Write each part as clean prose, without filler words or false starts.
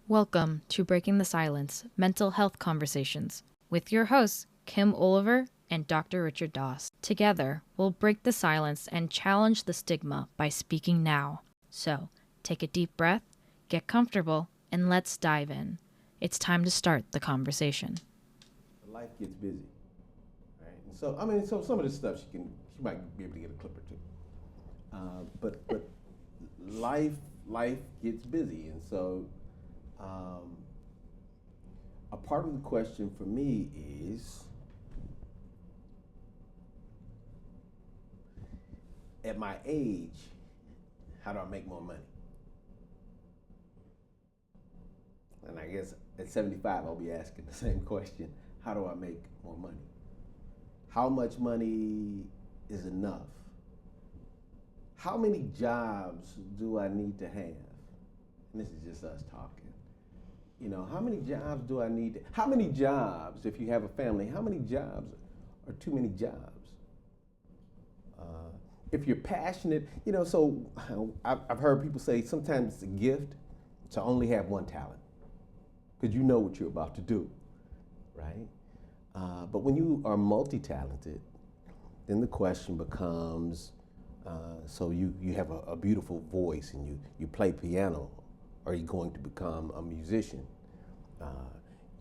Welcome to Breaking the Silence Mental Health Conversations with your hosts, Kim Olver and Dr. Richard Doss. Together, we'll break the silence and challenge the stigma by speaking now. So, take a deep breath, get comfortable, and let's dive in. It's time to start the conversation. Life gets busy, right? And so some of this stuff she might be able to get a clip or two. But life gets busy, and so a part of the question for me is, at my age, how do I make more money? And I guess at 75, I'll be asking the same question. How do I make more money? How much money is enough? How many jobs do I need to have? And this is just us talking. You know, how many jobs do I need to, how many jobs, if you have a family, how many jobs are too many jobs? If you're passionate, you know, so I've heard people say sometimes it's a gift to only have one talent, because you know what you're about to do, right? But when you are multi-talented, then the question becomes, so you have a beautiful voice and you play piano. Are you going to become a musician?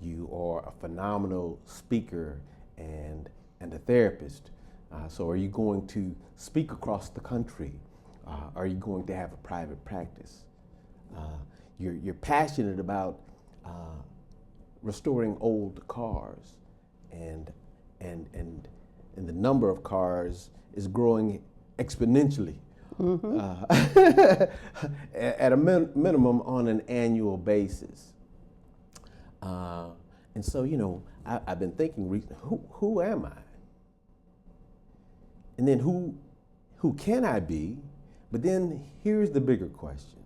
You are a phenomenal speaker and a therapist. So are you going to speak across the country? Are you going to have a private practice? You're passionate about restoring old cars, and the number of cars is growing exponentially. At a minimum on an annual basis. And so, you know, I've been thinking recently, who am I? And then who can I be? But then here's the bigger question.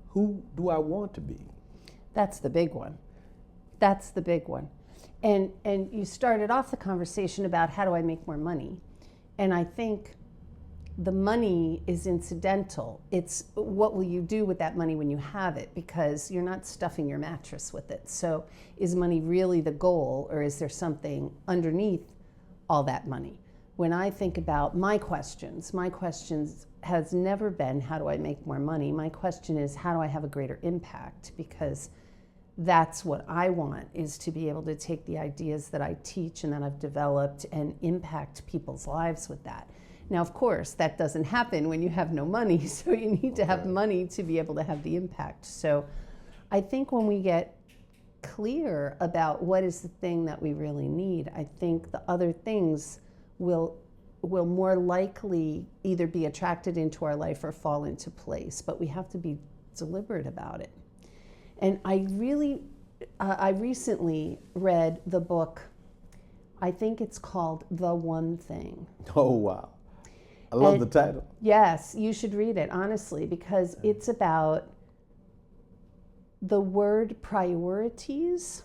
Who do I want to be? That's the big one. That's the big one. And you started off the conversation about how do I make more money? And I think the money is incidental. It's what will you do with that money when you have it, because you're not stuffing your mattress with it. So is money really the goal, or is there something underneath all that money? When I think about my questions has never been how do I make more money? My question is how do I have a greater impact? Because that's what I want, is to be able to take the ideas that I teach and that I've developed and impact people's lives with that. Now, of course, that doesn't happen when you have no money, so you need to have money to be able to have the impact. So I think when we get clear about what is the thing that we really need, I think the other things will more likely either be attracted into our life or fall into place, but we have to be deliberate about it. And I recently read the book, I think it's called The One Thing. Oh, wow. I love the title. Yes, you should read it, honestly, because it's about the word priorities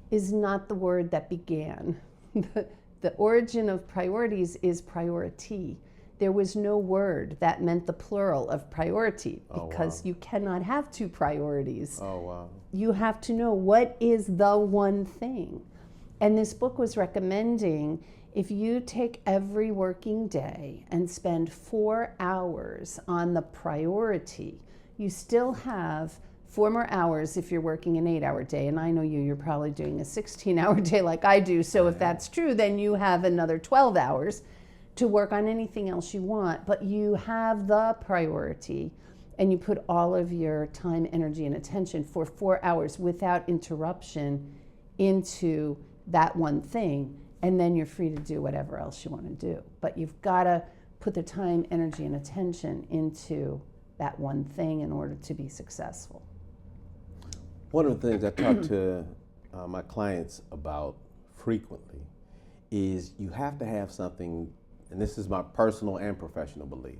is not the word that began. The origin of priorities is priority. There was no word that meant the plural of priority, because you cannot have two priorities. Oh, wow. You have to know what is the one thing. And this book was recommending, if you take every working day and spend 4 hours on the priority, you still have 4 more hours if you're working an 8-hour day. And I know you're probably doing a 16-hour day like I do. So if that's true, then you have another 12 hours to work on anything else you want. But you have the priority, and you put all of your time, energy, and attention for 4 hours without interruption into that one thing. And then you're free to do whatever else you want to do. But you've got to put the time, energy, and attention into that one thing in order to be successful. One of the things I talk to my clients about frequently is you have to have something, and this is my personal and professional belief,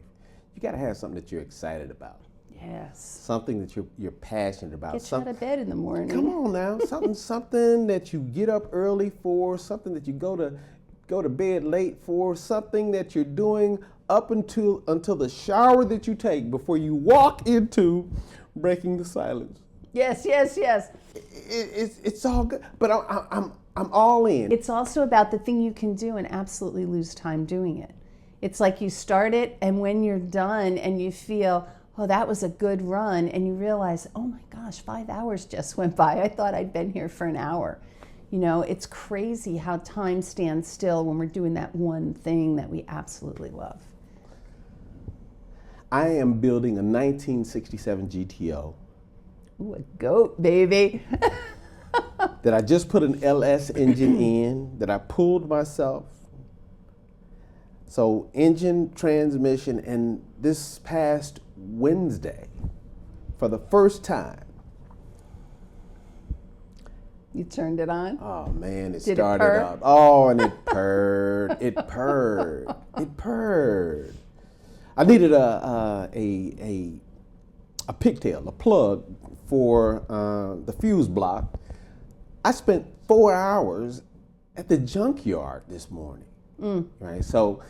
you got to have something that you're excited about. Yes. Something that you're passionate about. Get you out of bed in the morning. Come on now, something that you get up early for, something that you go to bed late for, something that you're doing up until the shower that you take before you walk into breaking the silence. Yes, yes, yes. It's all good, but I'm all in. It's also about the thing you can do and absolutely lose time doing it. It's like you start it, and when you're done and you feel, oh, that was a good run, and you realize, oh my gosh, 5 hours just went by. I thought I'd been here for an hour. You know, it's crazy how time stands still when we're doing that one thing that we absolutely love. I am building a 1967 GTO. Ooh, a goat, baby. That I just put an LS engine in, that I pulled myself. So engine, transmission, and this past Wednesday, for the first time. You turned it on? Oh man, it Did started it purr? up. Oh, and it purred. It purred. It purred. I needed a pigtail, a plug for the fuse block. I spent 4 hours at the junkyard this morning. Right. So,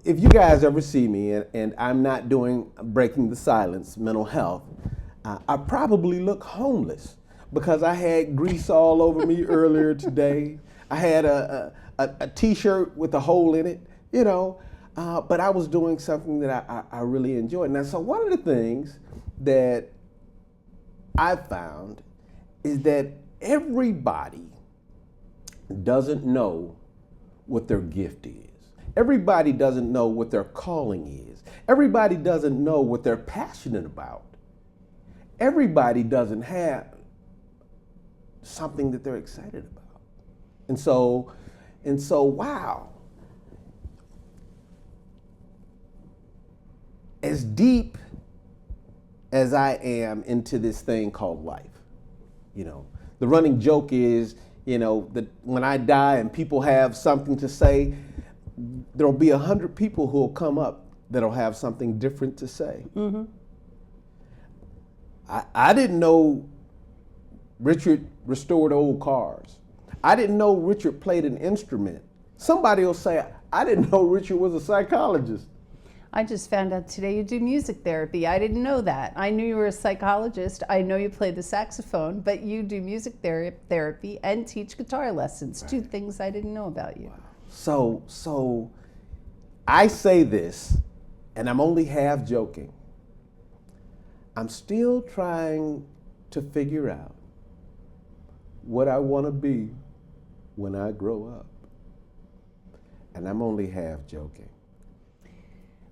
if you guys ever see me and I'm not doing breaking the silence, mental health, I probably look homeless because I had grease all over me earlier today. I had a T-shirt with a hole in it, you know. But I was doing something that I really enjoyed. Now, so one of the things that I've found is that everybody doesn't know what their gift is. Everybody doesn't know what their calling is. Everybody doesn't know what they're passionate about. Everybody doesn't have something that they're excited about. And so, wow. As deep as I am into this thing called life, you know, the running joke is, you know, that when I die and people have something to say, there'll be 100 people who'll come up that'll have something different to say. Mm-hmm. I didn't know Richard restored old cars. I didn't know Richard played an instrument. Somebody will say, I didn't know Richard was a psychologist. I just found out today you do music therapy. I didn't know that. I knew you were a psychologist. I know you play the saxophone, but you do music therapy and teach guitar lessons. Right. 2 things I didn't know about you. Wow. So I say this, and I'm only half joking. I'm still trying to figure out what I want to be when I grow up. And I'm only half joking.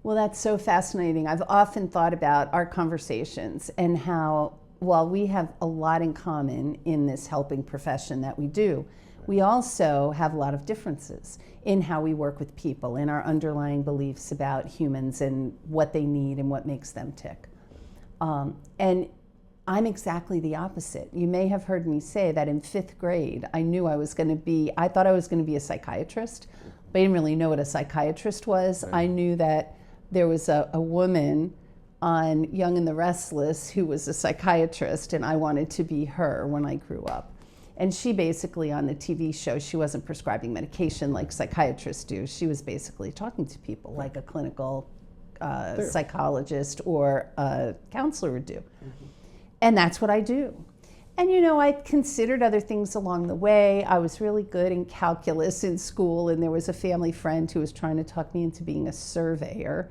Well, that's so fascinating. I've often thought about our conversations and how, while we have a lot in common in this helping profession that we do, we also have a lot of differences in how we work with people, in our underlying beliefs about humans and what they need and what makes them tick. And I'm exactly the opposite. You may have heard me say that in 5th grade, I thought I was going to be a psychiatrist, but I didn't really know what a psychiatrist was. Right. I knew that there was a woman on Young and the Restless who was a psychiatrist, and I wanted to be her when I grew up. And she basically, on the TV show, she wasn't prescribing medication like psychiatrists do. She was basically talking to people like a clinical psychologist or a counselor would do. Mm-hmm. And that's what I do. And you know, I considered other things along the way. I was really good in calculus in school, and there was a family friend who was trying to talk me into being a surveyor.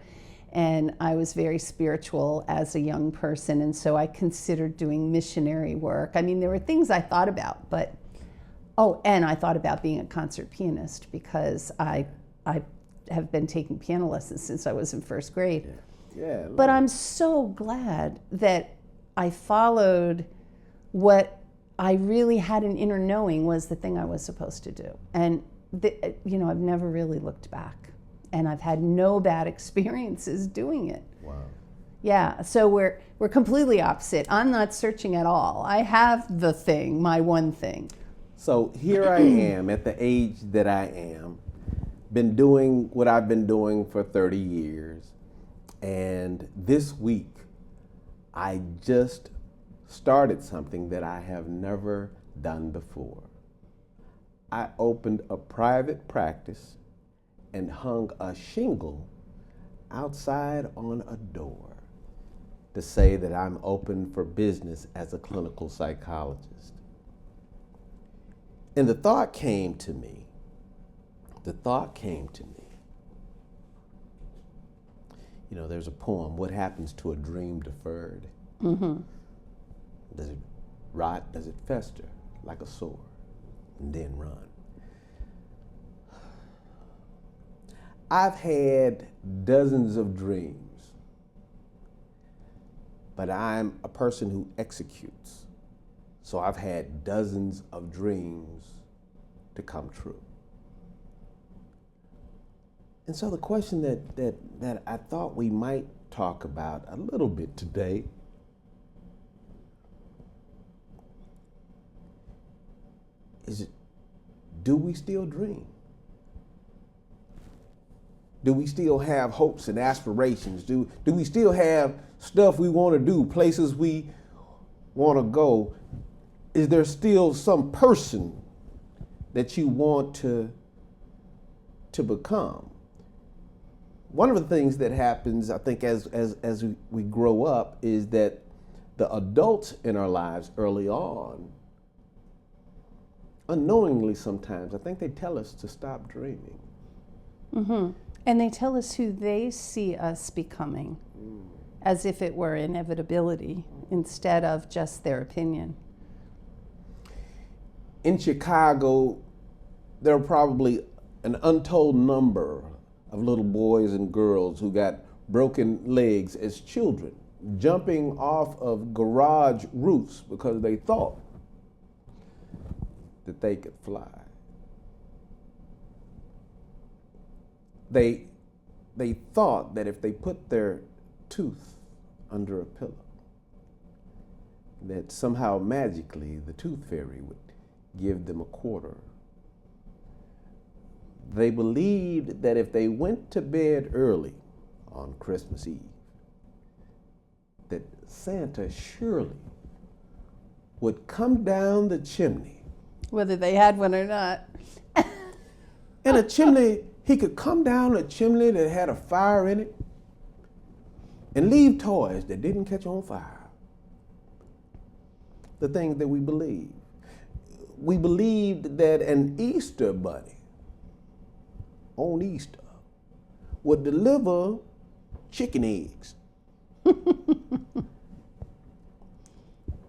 And I was very spiritual as a young person, and so I considered doing missionary work. I mean, there were things I thought about, but, and I thought about being a concert pianist because I have been taking piano lessons since I was in 1st grade. Yeah. But I'm so glad that I followed what I really had an inner knowing was the thing I was supposed to do. And, I've never really looked back. And I've had no bad experiences doing it. Wow. Yeah, so we're completely opposite. I'm not searching at all. I have the thing, my one thing. So here I am at the age that I am, been doing what I've been doing for 30 years. And this week, I just started something that I have never done before. I opened a private practice and hung a shingle outside on a door. to say that I'm open for business as a clinical psychologist. And the thought came to me. You know, there's a poem, what happens to a dream deferred? Mm-hmm. Does it rot? Does it fester like a sore and then run? I've had dozens of dreams, but I'm a person who executes. So I've had dozens of dreams to come true. And so the question that I thought we might talk about a little bit today is, do we still dream? Do we still have hopes and aspirations? Do we still have stuff we want to do, places we want to go? Is there still some person that you want to become? One of the things that happens, I think, as we grow up is that the adults in our lives early on, unknowingly sometimes, I think they tell us to stop dreaming. Mm-hmm. And they tell us who they see us becoming, as if it were inevitability, instead of just their opinion. In Chicago, there are probably an untold number of little boys and girls who got broken legs as children, jumping off of garage roofs because they thought that they could fly. They thought that if they put their tooth under a pillow, that somehow magically the tooth fairy would give them a quarter. They believed that if they went to bed early on Christmas Eve, that Santa surely would come down the chimney. Whether they had one or not. And a chimney, he could come down a chimney that had a fire in it and leave toys that didn't catch on fire. The things that we believed. We believed that an Easter bunny on Easter would deliver chicken eggs.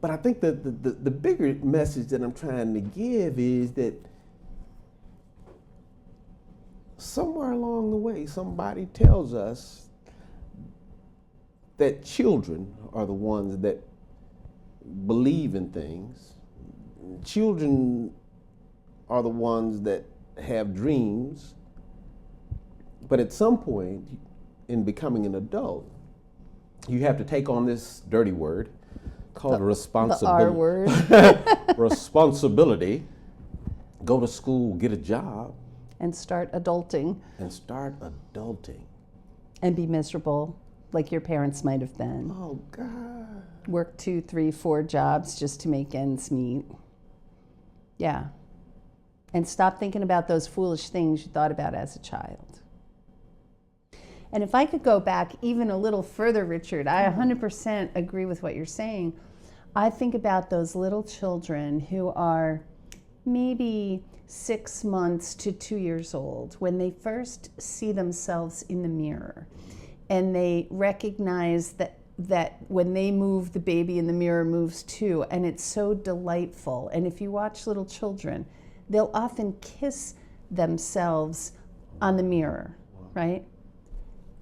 But I think that the bigger message that I'm trying to give is that somewhere along the way, somebody tells us that children are the ones that believe in things. Children are the ones that have dreams. But at some point in becoming an adult, you have to take on this dirty word called responsibility. The R word. Responsibility. Go to school, get a job. And start adulting. And be miserable, like your parents might have been. Oh, God. Work 2, 3, 4 jobs just to make ends meet. Yeah. And stop thinking about those foolish things you thought about as a child. And if I could go back even a little further, Richard, I 100% agree with what you're saying. I think about those little children who are maybe 6 months to 2 years old, when they first see themselves in the mirror and they recognize that when they move, the baby in the mirror moves too, and it's so delightful. And if you watch little children, they'll often kiss themselves on the mirror, right?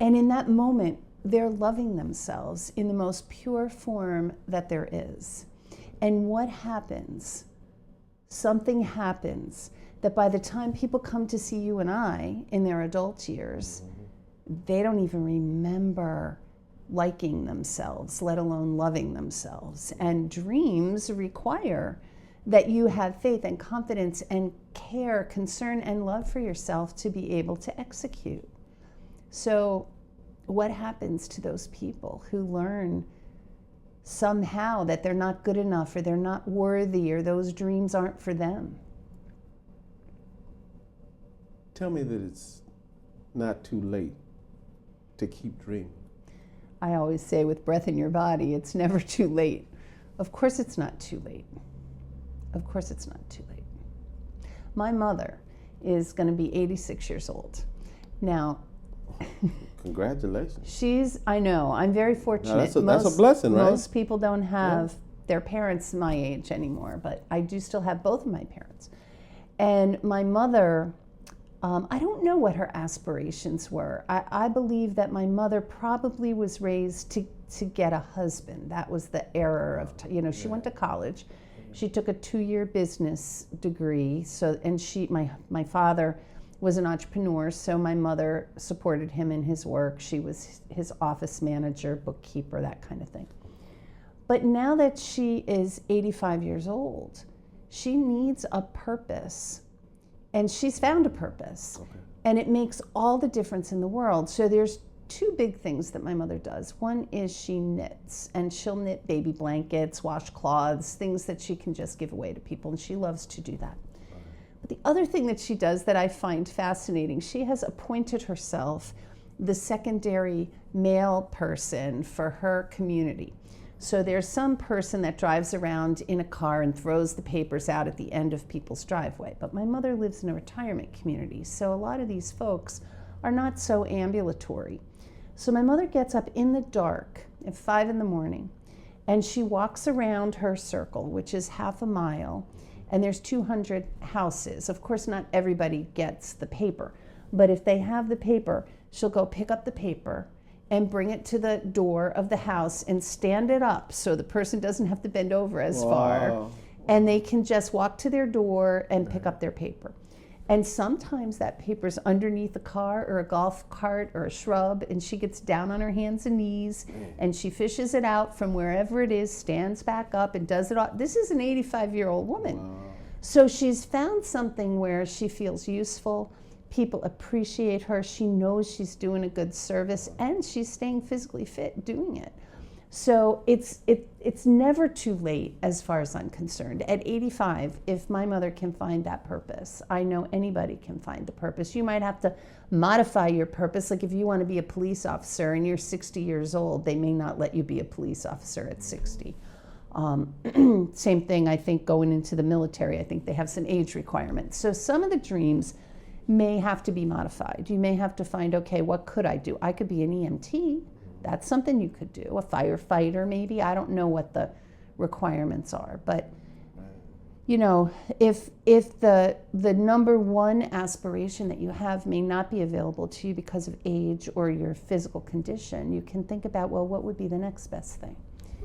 And in that moment, they're loving themselves in the most pure form that there is. And what happens? Something happens that by the time people come to see you and I in their adult years, they don't even remember liking themselves, let alone loving themselves. And dreams require that you have faith and confidence and care, concern, and love for yourself to be able to execute. So what happens to those people who learn somehow that they're not good enough or they're not worthy or those dreams aren't for them? Tell me that it's not too late to keep dreaming. I always say with breath in your body, it's never too late. Of course it's not too late. Of course it's not too late. My mother is going to be 86 years old. Now, congratulations. I know, I'm very fortunate. That's a blessing, right? Most people don't have their parents my age anymore, but I do still have both of my parents. And my mother, I don't know what her aspirations were. I believe that my mother probably was raised to get a husband. That was the error of, she went to college. She took a 2-year business degree. My father was an entrepreneur, so my mother supported him in his work. She was his office manager, bookkeeper, that kind of thing. But now that she is 85 years old, she needs a purpose. And she's found a purpose. Okay. And it makes all the difference in the world. So there's 2 big things that my mother does. One is she knits, and she'll knit baby blankets, washcloths, things that she can just give away to people, and she loves to do that. But the other thing that she does that I find fascinating, she has appointed herself the secondary mail person for her community. So there's some person that drives around in a car and throws the papers out at the end of people's driveway. But my mother lives in a retirement community, so a lot of these folks are not so ambulatory. So my mother gets up in the dark at 5 in the morning, and she walks around her circle, which is half a mile, and there's 200 houses. Of course, not everybody gets the paper, but if they have the paper, she'll go pick up the paper and bring it to the door of the house and stand it up so the person doesn't have to bend over as far, and they can just walk to their door and pick up their paper. And sometimes that paper's underneath a car or a golf cart or a shrub, and she gets down on her hands and knees and she fishes it out from wherever it is, stands back up and does it all. This is an 85-year-old woman. Wow. So she's found something where she feels useful. People appreciate her. She knows she's doing a good service, and she's staying physically fit doing it. So it's never too late as far as I'm concerned. At 85, if my mother can find that purpose, I know anybody can find the purpose. You might have to modify your purpose. Like if you want to be a police officer and you're 60 years old, they may not let you be a police officer at 60. Same thing, I think, going into the military. I think they have some age requirements. So some of the dreams may have to be modified. You may have to find, okay, what could I do? I could be an EMT. That's something you could do. A firefighter, maybe. I don't know what the requirements are, but if the number one aspiration that you have may not be available to you because of age or your physical condition, you can think about, well, what would be the next best thing?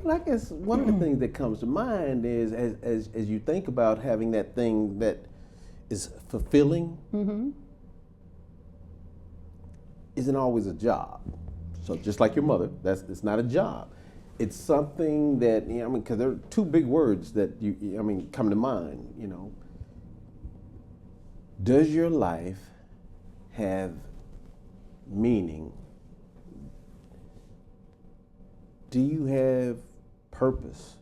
Well, I guess one of the things that comes to mind is as you think about having that thing that is fulfilling, isn't always a job. So just like your mother, it's not a job. It's something that, because there are 2 big words that come to mind, Does your life have meaning? Do you have purpose?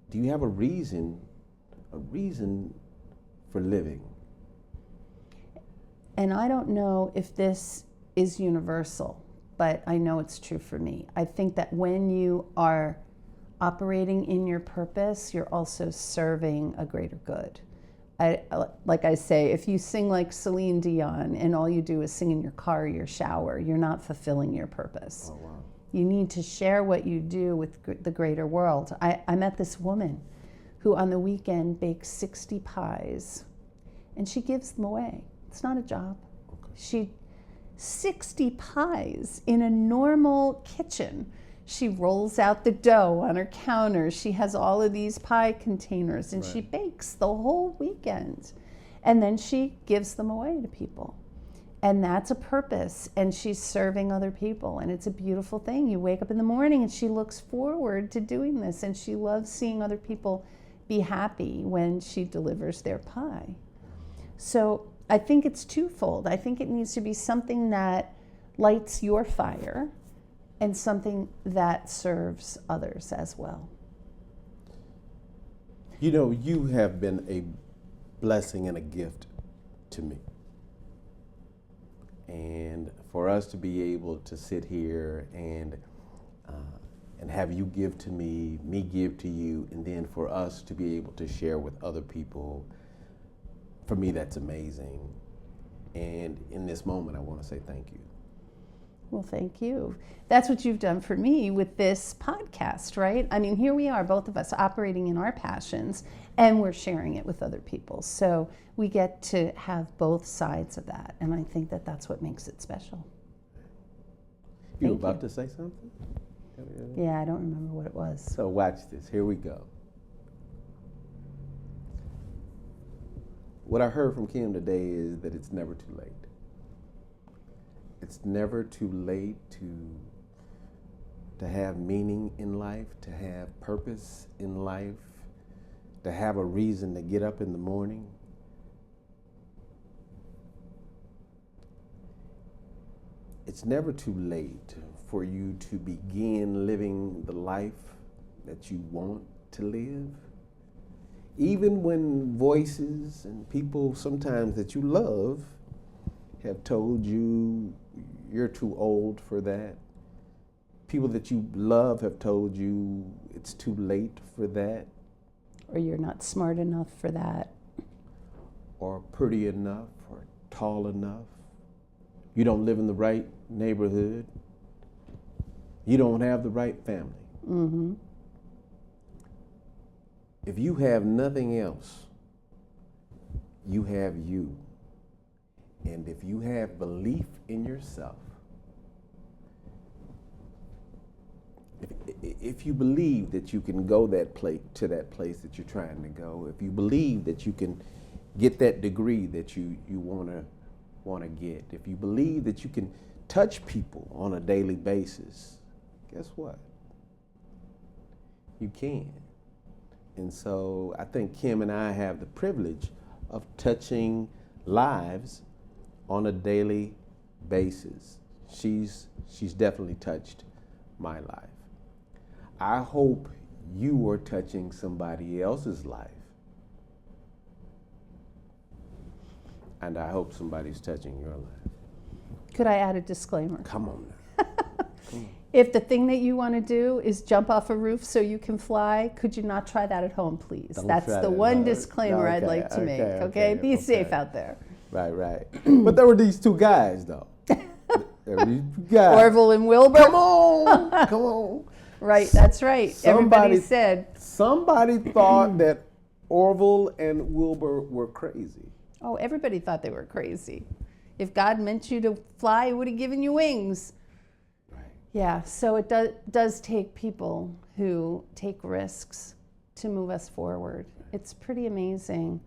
Do you have a reason for living? And I don't know if this is universal, but I know it's true for me. I think that when you are operating in your purpose, you're also serving a greater good. Like I say, if you sing like Celine Dion and all you do is sing in your car or your shower, you're not fulfilling your purpose. Oh, wow. You need to share what you do with the greater world. I met this woman who on the weekend bakes 60 pies, and she gives them away. It's not a job. Okay. 60 pies in a normal kitchen. She rolls out the dough on her counter. She has all of these pie containers, and she bakes the whole weekend. And then she gives them away to people. And that's a purpose, and she's serving other people, and it's a beautiful thing. You wake up in the morning and she looks forward to doing this, and she loves seeing other people be happy when she delivers their pie. So I think it's twofold. I think it needs to be something that lights your fire and something that serves others as well. You have been a blessing and a gift to me. And for us to be able to sit here and have you give to me give to you, and then for us to be able to share with other people, for me, that's amazing. And in this moment, I want to say thank you. Well, thank you. That's what you've done for me with this podcast, right? I mean, here we are, both of us operating in our passions, and we're sharing it with other people. So we get to have both sides of that, and I think that that's what makes it special. You were about to say something? Yeah, I don't remember what it was. So watch this. Here we go. What I heard from Kim today is that it's never too late. It's never too late to have meaning in life, to have purpose in life, to have a reason to get up in the morning. It's never too late for you to begin living the life that you want to live. Even when voices and people sometimes that you love have told you you're too old for that. People that you love have told you it's too late for that. Or you're not smart enough for that. Or pretty enough, or tall enough. You don't live in the right neighborhood. You don't have the right family. Mm-hmm. If you have nothing else, you have you. And if you have belief in yourself, if you believe that you can go to that place that you're trying to go, if you believe that you can get that degree that you want to get, if you believe that you can touch people on a daily basis, guess what? You can. And so I think Kim and I have the privilege of touching lives on a daily basis. She's definitely touched my life. I hope you are touching somebody else's life. And I hope somebody's touching your life. Could I add a disclaimer? Come on now. Come on. If the thing that you want to do is jump off a roof so you can fly, could you not try that at home, please? That's the one disclaimer I'd like to make, okay? Be safe out there. Right. But there were these two guys, though. There were these two guys. Orville and Wilbur? Come on. Right, that's right. Everybody said. Somebody thought that Orville and Wilbur were crazy. Oh, everybody thought they were crazy. If God meant you to fly, he would have given you wings. Right. Yeah, so it does take people who take risks to move us forward. It's pretty amazing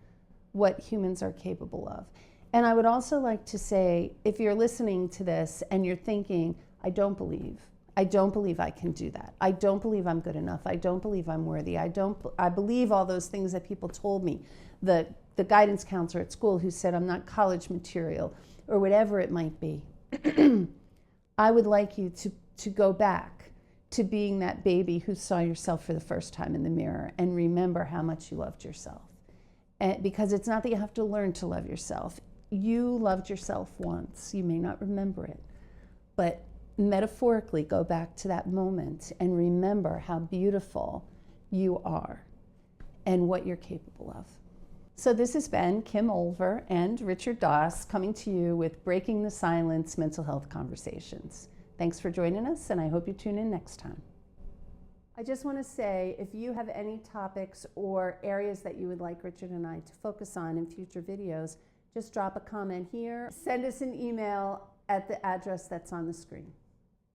what humans are capable of. And I would also like to say, if you're listening to this and you're thinking, I don't believe I can do that. I don't believe I'm good enough. I don't believe I'm worthy. I believe all those things that people told me. The guidance counselor at school who said I'm not college material, or whatever it might be. I would like you to go back to being that baby who saw yourself for the first time in the mirror and remember how much you loved yourself. And because it's not that you have to learn to love yourself. You loved yourself once. You may not remember it, but metaphorically go back to that moment and remember how beautiful you are and what you're capable of. So this has been Kim Olver and Richard Doss coming to you with Breaking the Silence Mental Health Conversations. Thanks for joining us, and I hope you tune in next time. I just want to say, if you have any topics or areas that you would like Richard and I to focus on in future videos, just drop a comment here. Send us an email at the address that's on the screen.